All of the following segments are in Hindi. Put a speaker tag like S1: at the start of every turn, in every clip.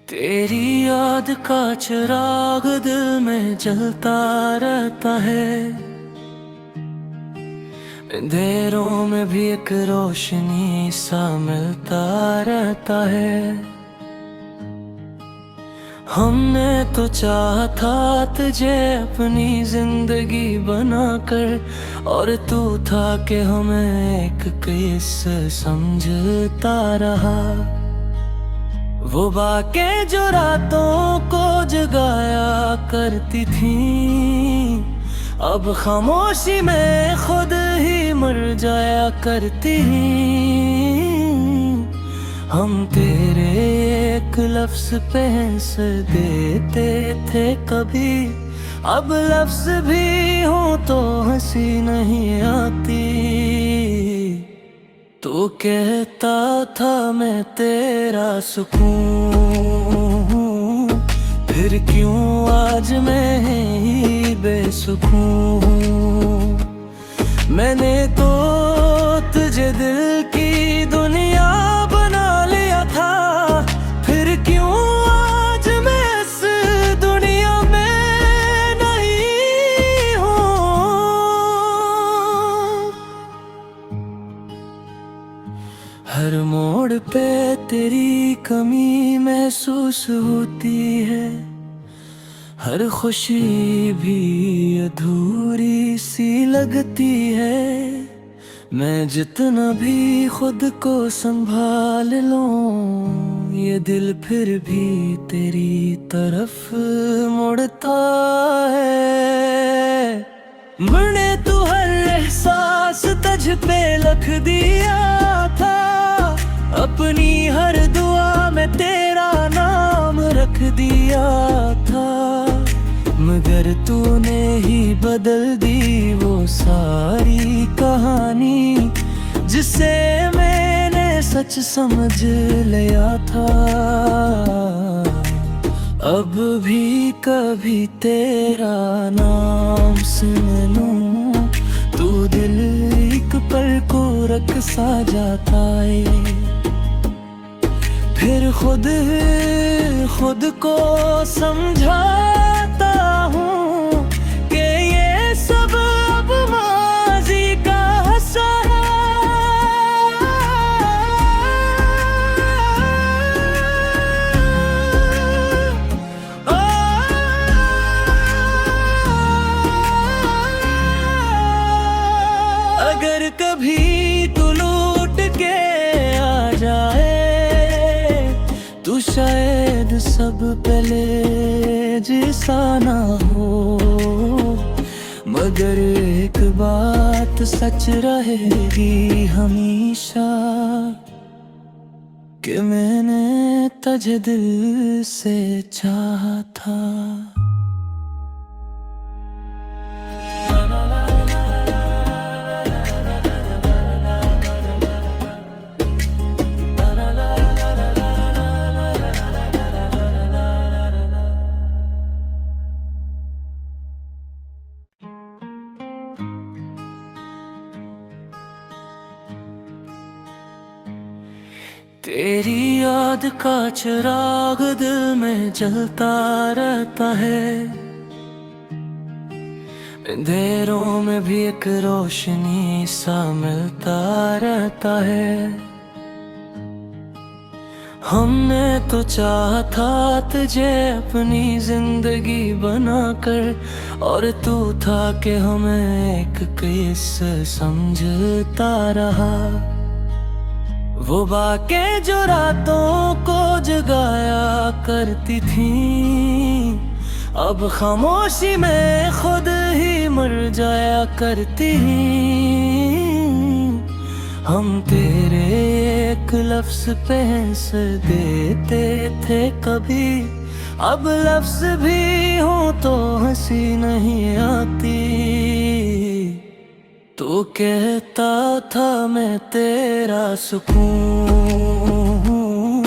S1: तेरी याद का चिराग दिल में जलता रहता है। अंधेरों में भी एक रोशनी सा मिलता रहता है। हमने तो चाहा था तुझे अपनी जिंदगी बनाकर, और तू था कि हमें एक किस्सा समझता रहा। वो बातें जो रातों को जगाया करती थी, अब खामोशी में खुद ही मर जाया करती। हम तेरे एक लफ्ज पे हंस देते थे कभी, अब लफ्ज भी हो तो हंसी नहीं आती। तो कहता था मैं तेरा सुकून हूँ, फिर क्यों आज मैं ही बेसुकून हूँ। मैंने तो तुझे दिल की दुनिया बना लिया था, फिर क्यों आज मैं इस दुनिया में नहीं हूँ। हर मोड़ पे तेरी कमी महसूस होती है, हर खुशी भी अधूरी सी लगती है। मैं जितना भी खुद को संभाल लूं, ये दिल फिर भी तेरी तरफ मुड़ता है। मैंने तू हर एहसास तुझ पे लिख दिया था, अपनी हर दुआ में तेरा नाम रख दिया था। मगर तूने ही बदल दी वो सारी कहानी, जिसे मैंने सच समझ लिया था। अब भी कभी तेरा नाम सुन लूं, तू दिल एक पल को रख सा जाता है। फिर खुद को समझाता हूँ कि ये सब अब माज़ी का हसा है। अगर कभी तू लौट के आ जाए, तू शायद सब पहले जैसा ना हो। मगर एक बात सच रहेगी हमेशा, कि मैंने तुझे दिल से चाहा था। तेरी याद का चिराग दिल में जलता रहता है। अंधेरों में भी एक रोशनी सा मिलता रहता है। हमने तो चाहा था तुझे अपनी जिंदगी बनाकर, और तू था कि हमें एक किस्सा समझता रहा। वो बातें जो रातों को जगाया करती थी, अब खामोशी में खुद ही मर जाया करती। हम तेरे एक लफ्ज पे हंस देते थे कभी, अब लफ्ज भी हो तो हंसी नहीं आती। तो कहता था मैं तेरा सुकून हूँ,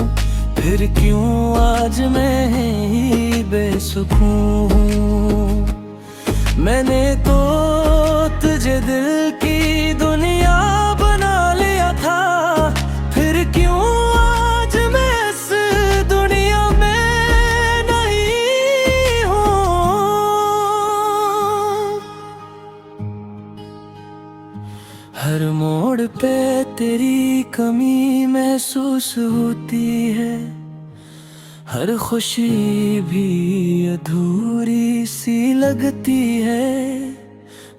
S1: फिर क्यों आज मैं ही बेसुकून हूँ। मैंने तो तुझे दिल की दुनिया बना लिया था, फिर क्यों आज मैं इस दुनिया में हर मोड़ पे तेरी कमी महसूस होती है, हर खुशी भी अधूरी सी लगती है।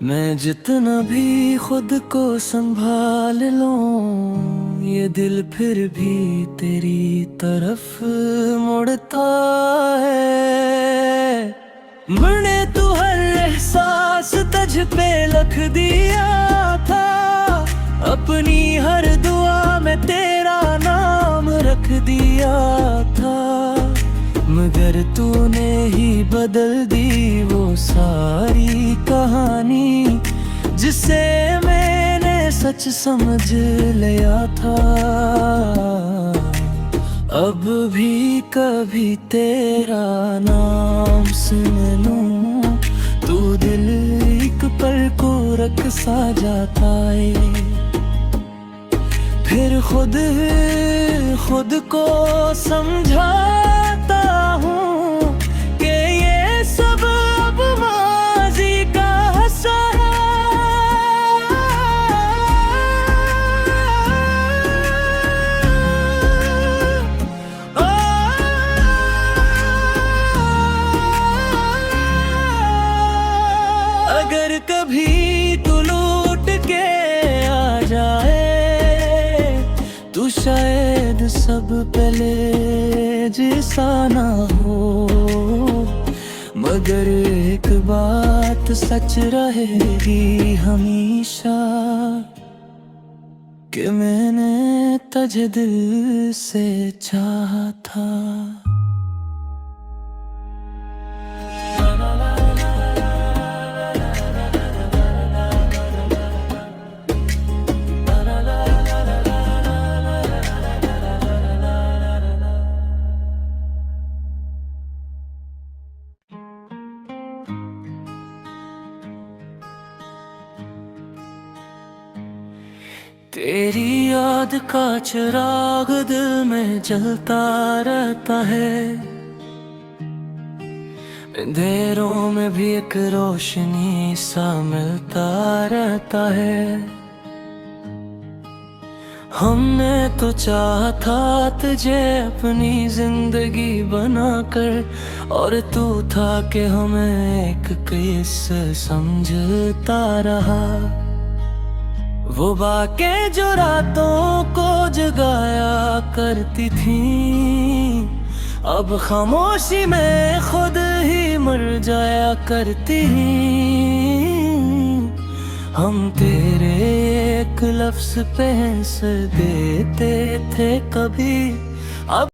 S1: मैं जितना भी खुद को संभाल लूं, ये दिल फिर भी तेरी तरफ मुड़ता है। मैंने तू हर एहसास तुझ पे लिख दिया था, अपनी हर दुआ में तेरा नाम रख दिया था। मगर तूने ही बदल दी वो सारी कहानी, जिसे मैंने सच समझ लिया था। अब भी कभी तेरा नाम सुन लूं, तू दिल एक पल को रख सा जाता है। फिर खुद को समझाता हूँ कि ये सब अब माजी का हिस्सा है। अगर कभी तू लौट के आ जाए तो शायद सब पहले जैसा ना हो, मगर एक बात सच रहेगी हमेशा, कि मैंने तुझे दिल से चाहा था। तेरी याद का चिराग दिल में जलता रहता है, अंधेरों में भी एक रोशनी सा मिलता रहता है। हमने तो चाहा था तुझे अपनी जिंदगी बनाकर, और तू था कि हमें एक किस्सा समझता रहा। वो बातें जो रातों को जगाया करती थी, अब खामोशी में खुद ही मर जाया करती। हम तेरे एक लफ्ज पे हंस देते थे कभी, अब